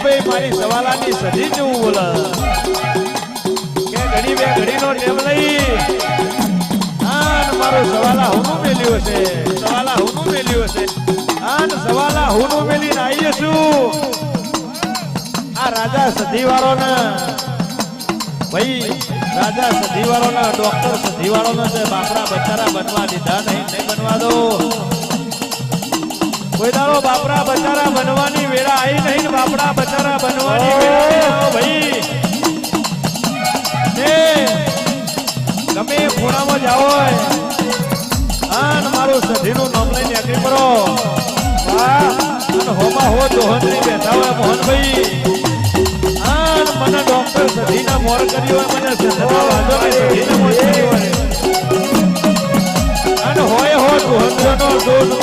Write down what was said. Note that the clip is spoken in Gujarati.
ભાઈ મારી સવાલાની સધી જેવું બોલે કે ઘડી બે ઘડીનો ટેમ લઈ આન મારો સવાલા હુનું મેલ્યું છે સવાલા હુનું મેલ્યું છે આન સવાલા હુનું મેલીને આવીએ છું આ રાજા સધીવાળો ને ભાઈ રાજા સધીવાળો ને ડોક્ટર સધીવાળો ને છે બાપરા બચારા બનવા દીધા નહીં બનવા દો કોઈ દાડો બાપરા બચારા બનવાની વેળા આવી નહીં બાપરા બચારા બનવાની વેળા ભાઈ ગમે ખૂણામાં જાઓ આન મારું સધીનું નામ લઈને આગળ કરો અને હોમાં હો દોહનની બેઠા હોય મોહનભાઈ આન મને ડોક્ટર સધીના મોર કર્યો હોય મને સધના વાંધો નહીં સધીના મોર કર્યો હોય અને હોય હો દોહનનો